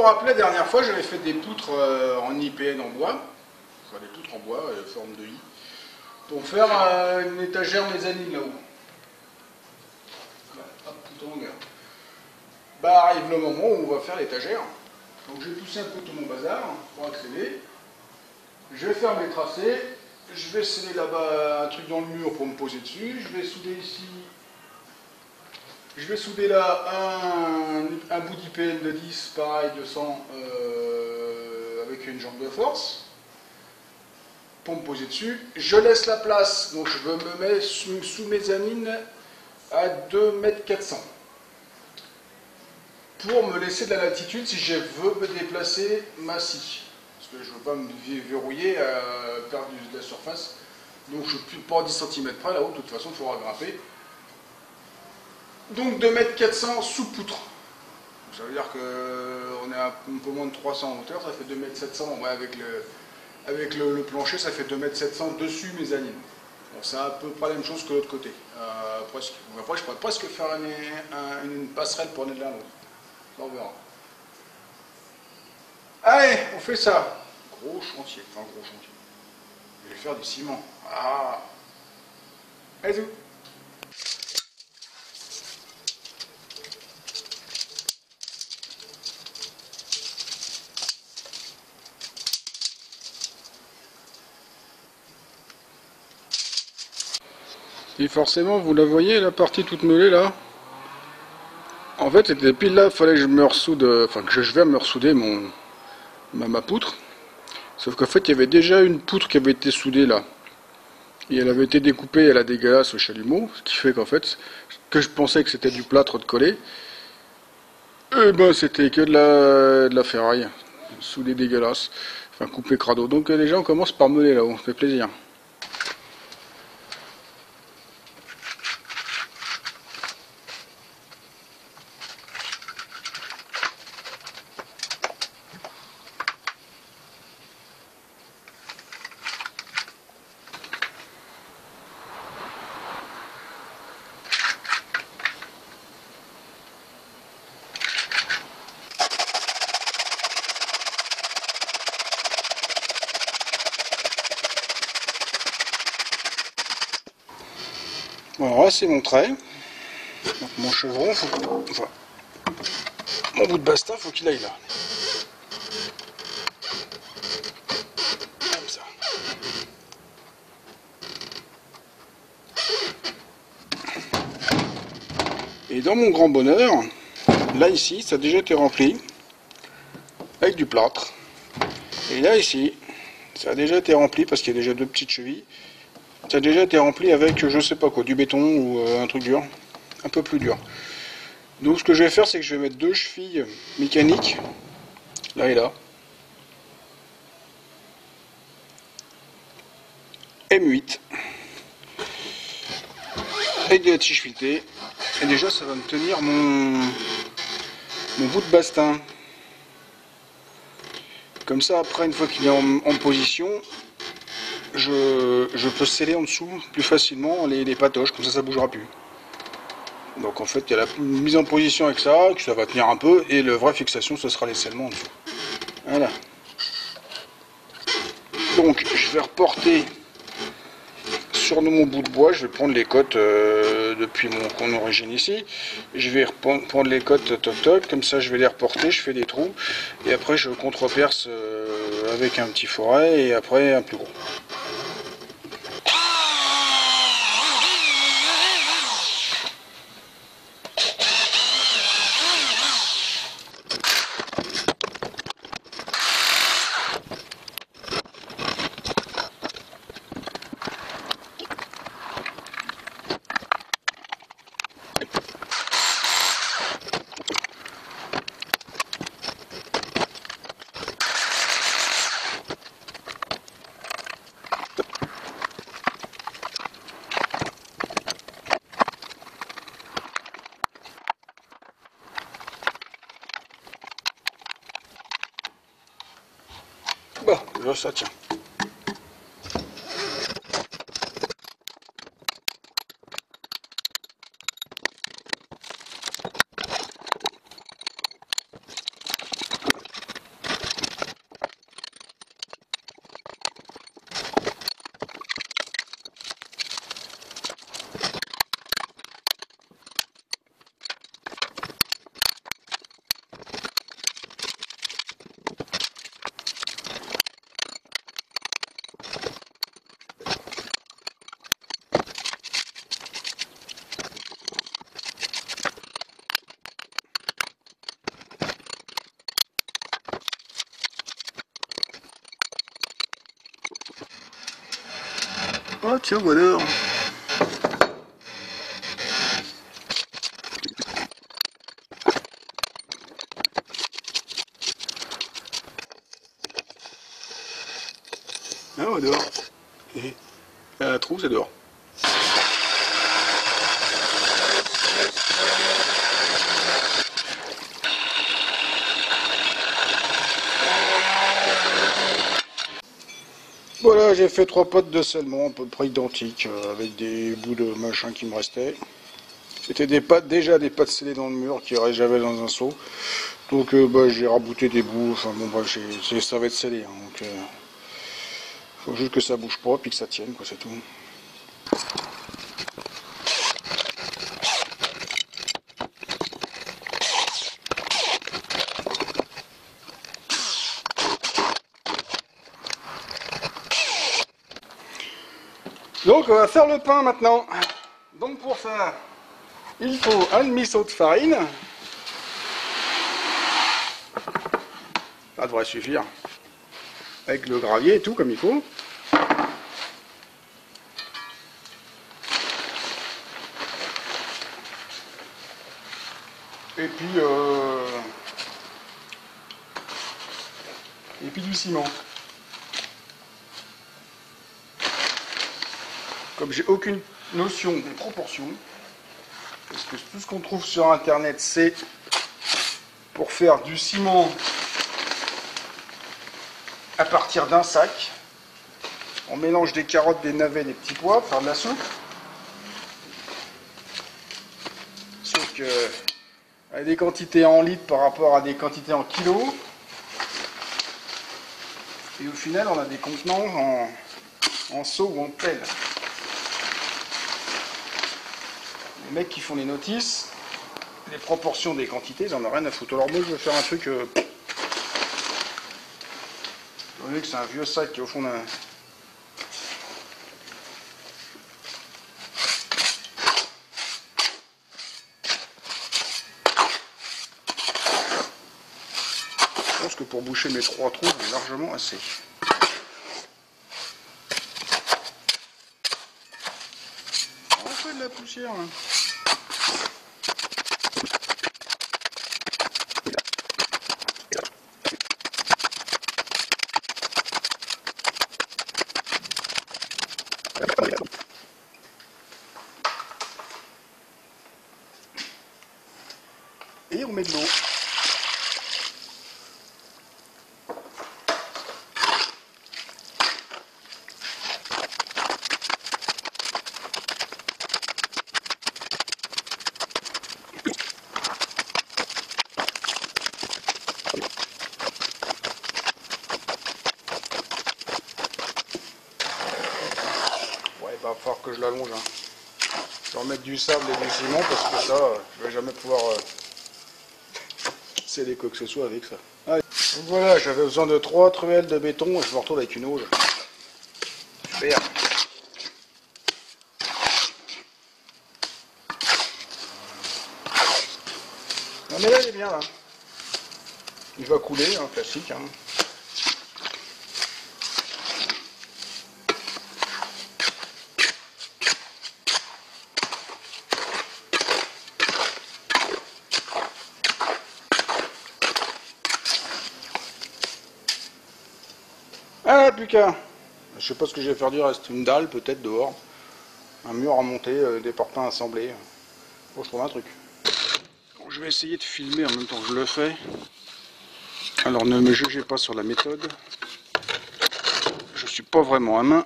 rappelez, la dernière fois, j'avais fait des poutres en IPN en bois, enfin des poutres en bois, forme de I, pour faire une étagère mezzanine là-haut. Hop, tout en longueur. Bah, arrive le moment où on va faire l'étagère. Donc je vais pousser un peu tout mon bazar pour accéder. Je vais faire mes tracés. Je vais sceller là-bas un truc dans le mur pour me poser dessus. Je vais souder ici. Je vais souder là un bout d'IPN de 10, pareil, de 100, avec une jambe de force, pour me poser dessus. Je laisse la place, donc je me mets sous mezzanine à 2,4 m, pour me laisser de la latitude si je veux me déplacer ma scie. Parce que je ne veux pas me verrouiller, perdre de la surface. Donc je ne suis pas à 10 cm près, là-haut, de toute façon, il faudra grimper. Donc 2,4 m sous poutre. Ça veut dire qu'on est un peu moins de 300 en hauteur, ça fait 2,7 m. Ouais, avec le plancher, ça fait 2,7 m dessus mezzanine. Bon, c'est à peu près la même chose que l'autre côté. Presque. Après, je pourrais presque faire une passerelle pour aller de l'un à l'autre. On verra. Allez, on fait ça. Gros chantier. Enfin, gros chantier. Je vais faire du ciment. Ah. Allez, tout. Et forcément, vous la voyez, la partie toute meulée là. En fait, c'était pile là, il fallait que je me ressoude, enfin que je vais me ressouder ma poutre. Sauf qu'en fait, il y avait déjà une poutre qui avait été soudée là. Et elle avait été découpée à la dégueulasse au chalumeau, ce qui fait qu'en fait, que je pensais que c'était du plâtre de coller, et ben c'était que de la ferraille, soudée dégueulasse, enfin coupée crado. Donc déjà, on commence par meuler là-haut, ça fait plaisir. Alors là, c'est mon trait. Donc mon chevron, enfin, mon bout de bastin, faut qu'il aille là. Comme ça. Et dans mon grand bonheur, là ici, ça a déjà été rempli avec du plâtre. Et là ici, ça a déjà été rempli parce qu'il y a déjà deux petites chevilles. Ça a déjà été rempli avec je sais pas quoi, du béton ou un truc dur, un peu plus dur. Donc ce que je vais faire, c'est que je vais mettre deux chevilles mécaniques, là et là. M8. Avec des tiges filetées. Et déjà ça va me tenir mon bout de bastin. Comme ça après, une fois qu'il est en position, je peux sceller en dessous plus facilement les patoches, comme ça bougera plus. Donc en fait il y a la mise en position avec ça, que ça va tenir un peu, et la vraie fixation ce sera les scellements en dessous. Voilà. Donc je vais reporter sur mon bout de bois, je vais prendre les côtes depuis mon origine ici, je vais prendre les côtes toc toc, comme ça je vais les reporter, je fais des trous, et après je contre-perce avec un petit foret, et après un plus gros. Bah, là ça tient. Ah tiens, voilà. Ah, on va dehors. Et un trou, c'est dehors. Voilà, j'ai fait 3 potes de scellement à peu près identiques, avec des bouts de machin qui me restaient. C'était des pâtes, déjà des pâtes scellées dans le mur qui j'avais dans un seau. Donc bah, j'ai rabouté des bouts, enfin bon bref, ça va être scellé. Hein, donc faut juste que ça bouge pas puis que ça tienne, quoi, c'est tout. Donc on va faire le pain maintenant. Donc pour ça, il faut un demi-seau de farine. Ça devrait suffire. Avec le gravier et tout comme il faut. Et puis du ciment. Comme j'ai aucune notion des proportions, parce que tout ce qu'on trouve sur internet c'est pour faire du ciment à partir d'un sac. On mélange des carottes, des navets, des petits pois pour faire de la soupe. Sauf que avec des quantités en litres par rapport à des quantités en kilos. Et au final on a des contenants en seau ou en pelle. Les mecs qui font les notices, les proportions des quantités, ils en ont rien à foutre. Alors moi je vais faire un truc... Vous voyez que c'est un vieux sac qui est au fond d'un... Je pense que pour boucher mes 3 trous, c'est largement assez. On fait de la poussière là. Et on met de l'eau. Ouais, il va falloir que je l'allonge. Hein. Je vais remettre du sable et du ciment parce que ça, je vais jamais pouvoir sceller quoi que ce soit avec ça. Allez. Donc voilà, j'avais besoin de 3 truelles de béton et je me retrouve avec une auge. Super. Non mais là il est bien là. Il va couler, hein, classique. Hein. Ah plus qu'un. Je sais pas ce que je vais faire du reste. Une dalle peut-être dehors. Un mur à monter, des portins assemblés. Faut je trouve un truc. Donc, je vais essayer de filmer en même temps que je le fais. Alors ne me jugez pas sur la méthode. Je suis pas vraiment à main.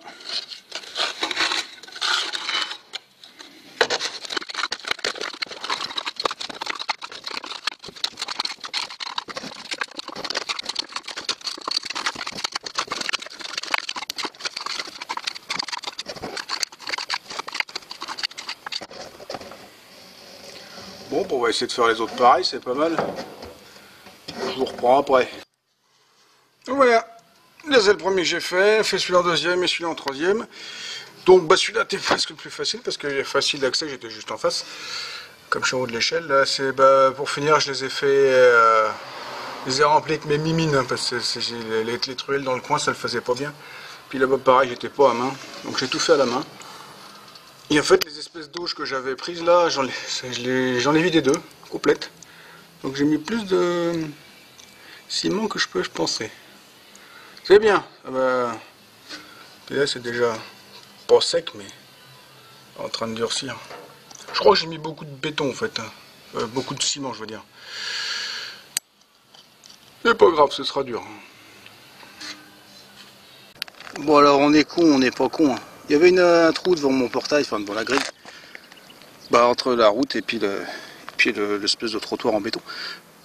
Bon, on va essayer de faire les autres pareils, c'est pas mal. Je vous reprends après. Donc voilà, là c'est le premier que j'ai fait celui-là en deuxième et celui-là en troisième. Donc bah, celui-là était presque le plus facile parce qu'il est facile d'accès, j'étais juste en face. Comme je suis en haut de l'échelle, là c'est pour finir, je les ai fait, je les ai remplis avec mes mimines, hein, parce que les truelles dans le coin ça le faisait pas bien. Puis là-bas pareil, j'étais pas à main, donc j'ai tout fait à la main. Et en fait les espèces d'auge que j'avais prises là, j'en ai vidé 2, complètes. Donc j'ai mis plus de ciment que je pensais. C'est bien. Et là c'est déjà pas sec mais en train de durcir. Je crois que j'ai mis beaucoup de béton en fait. Beaucoup de ciment je veux dire. C'est pas grave, ce sera dur. Bon alors on est con, on n'est pas con. Hein. Il y avait un trou devant mon portail, enfin devant la grille. Bah entre la route et puis l'espèce de trottoir en béton.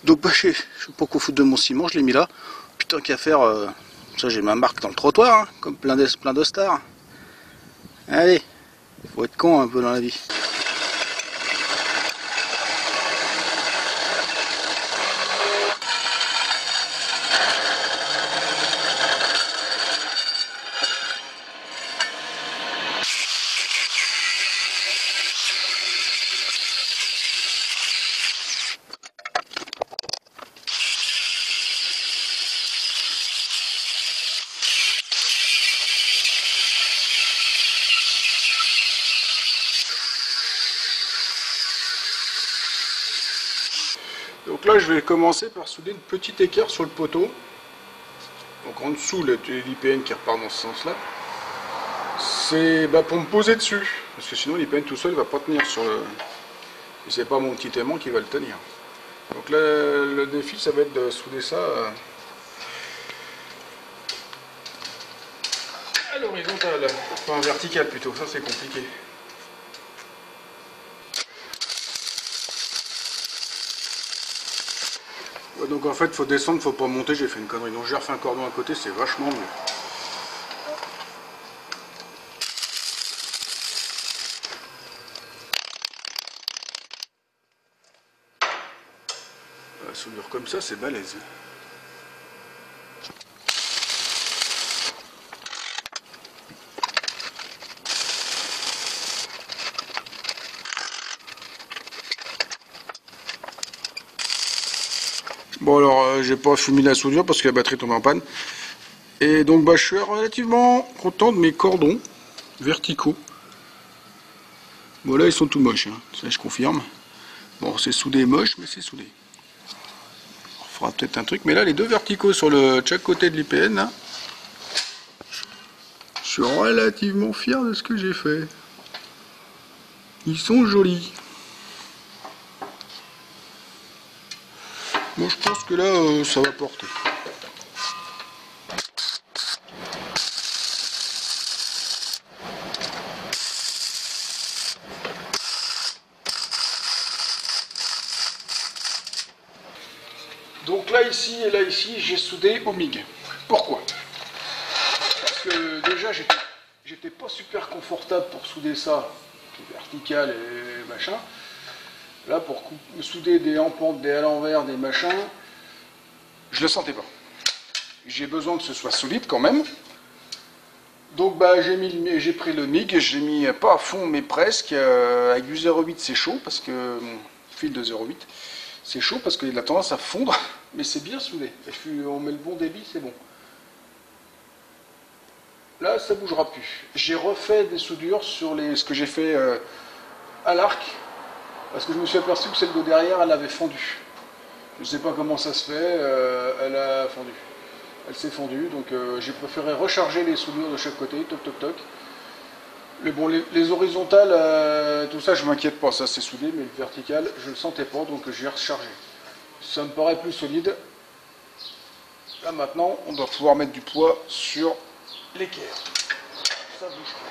Donc bah je sais pas quoi foutre de mon ciment, je l'ai mis là. Puis tant qu'à faire, ça j'ai ma marque dans le trottoir, hein, comme plein de stars. Allez, faut être con un peu dans la vie. Donc là je vais commencer par souder une petite équerre sur le poteau. Donc en dessous l'IPN qui repart dans ce sens là. C'est pour me poser dessus. Parce que sinon l'IPN tout seul ne va pas tenir sur le... Et c'est pas mon petit aimant qui va le tenir. Donc là le défi ça va être de souder ça à l'horizontale. Enfin verticale plutôt, ça c'est compliqué. Donc en fait faut descendre, faut pas monter, j'ai fait une connerie. Donc j'ai refait un cordon à côté, c'est vachement mieux. La soudure comme ça c'est balèze. Bon alors j'ai pas fumé la soudure parce que la batterie tombe en panne. Et donc je suis relativement content de mes cordons verticaux. Bon là ils sont tout moches, hein. Ça je confirme. Bon c'est soudé moche mais c'est soudé. On fera peut-être un truc, mais là les deux verticaux sur chaque côté de l'IPN, là, je suis relativement fier de ce que j'ai fait. Ils sont jolis. Bon je pense que là ça va porter. Donc là ici et là ici j'ai soudé au MIG. Pourquoi? Parce que déjà j'étais pas super confortable pour souder ça, vertical et machin. Là pour souder des en pente, des à l'envers, des machins, je le sentais pas. J'ai besoin que ce soit solide quand même. Donc j'ai pris le MIG, je l'ai mis pas à fond mais presque, avec du 0,8 c'est chaud parce que fil de 0,8. C'est chaud parce qu'il a tendance à fondre, mais c'est bien soudé. On met le bon débit, c'est bon. Là, ça ne bougera plus. J'ai refait des soudures sur ce que j'ai fait à l'arc, parce que je me suis aperçu que celle de derrière, elle avait fondu. Je ne sais pas comment ça se fait, elle a fondu. Elle s'est fondue, donc j'ai préféré recharger les soudures de chaque côté, toc toc toc. Mais bon, les horizontales, tout ça, je m'inquiète pas, ça c'est soudé, mais le vertical, je ne le sentais pas, donc j'ai rechargé. Ça me paraît plus solide. Là maintenant, on doit pouvoir mettre du poids sur l'équerre. Ça bouge pas.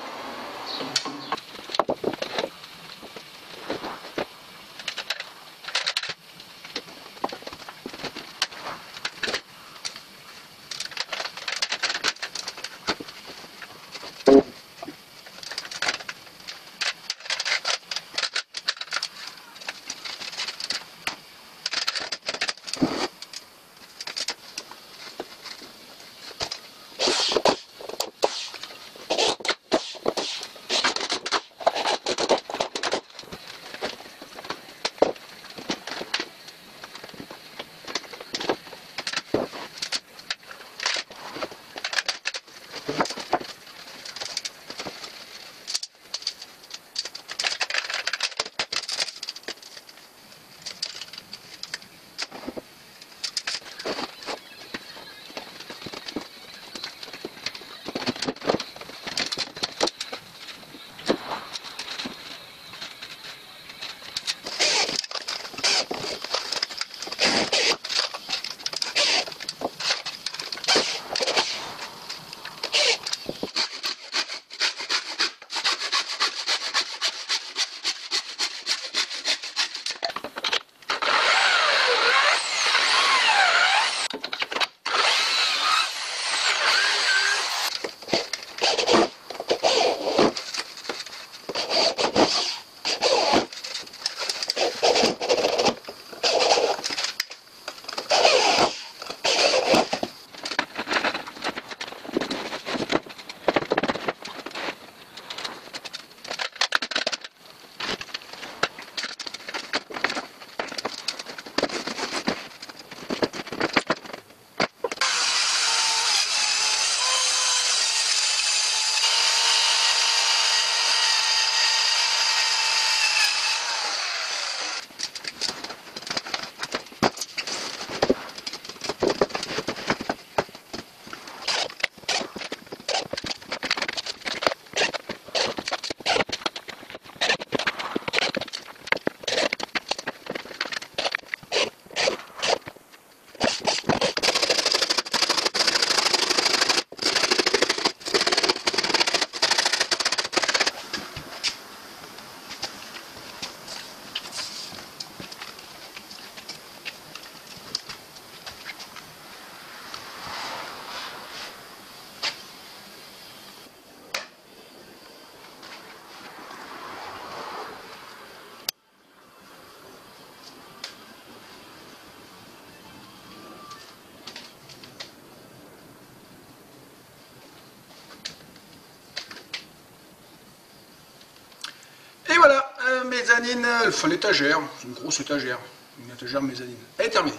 mezzanine, enfin l'étagère, c'est une grosse étagère, une étagère mezzanine. Elle est terminée.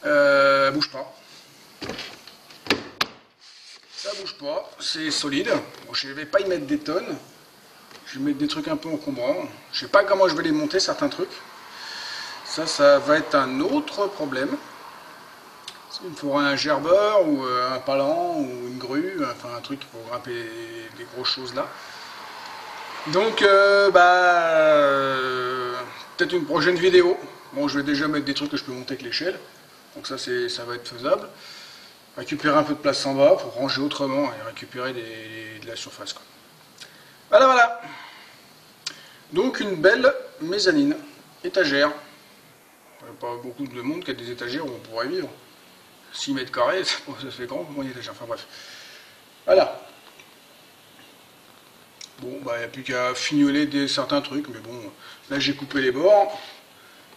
Elle bouge pas. Ça bouge pas, c'est solide. Bon, je vais pas y mettre des tonnes. Je vais mettre des trucs un peu encombrants. Je sais pas comment je vais les monter, certains trucs. Ça va être un autre problème. Il me faudra un gerbeur ou un palan ou une grue, enfin un truc pour grimper les grosses choses là. Donc, peut-être une prochaine vidéo. Bon, je vais déjà mettre des trucs que je peux monter avec l'échelle. Donc ça va être faisable. Récupérer un peu de place en bas pour ranger autrement et récupérer de la surface, quoi. Voilà, voilà. Donc une belle mezzanine, étagère. Il n'y a pas beaucoup de monde qui a des étagères où on pourrait vivre. 6 mètres carrés, ça fait grand pour une étagère. Enfin bref. Voilà. Bon, il n'y a plus qu'à fignoler certains trucs, mais bon, là j'ai coupé les bords.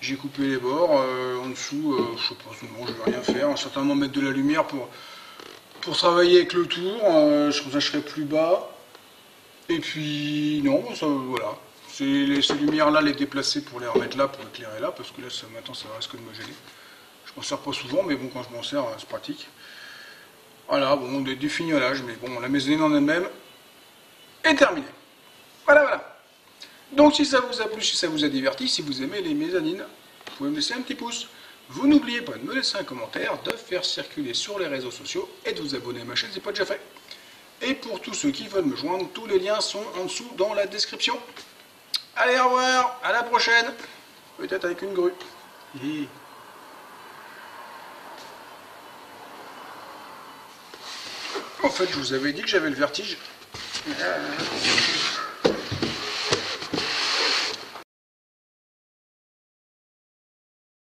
J'ai coupé les bords, en dessous, je sais pas, non, je vais rien faire. Certainement mettre de la lumière pour travailler avec le tour, comme ça je serai plus bas. Et puis, non, ça, voilà. Ces lumières-là, les déplacer pour les remettre là, pour éclairer là, parce que là, maintenant, ça risque de me gêner. Je m'en sers pas souvent, mais bon, quand je m'en sers, c'est pratique. Voilà, bon, du fignolage, mais bon, la mezzanine en elle-même est terminée. Voilà, voilà. Donc si ça vous a plu, si ça vous a diverti, si vous aimez les mezzanines, vous pouvez me laisser un petit pouce. Vous n'oubliez pas de me laisser un commentaire, de faire circuler sur les réseaux sociaux et de vous abonner à ma chaîne si ce n'est pas déjà fait. Et pour tous ceux qui veulent me joindre, tous les liens sont en dessous dans la description. Allez, au revoir, à la prochaine. Peut-être avec une grue. En fait, je vous avais dit que j'avais le vertige.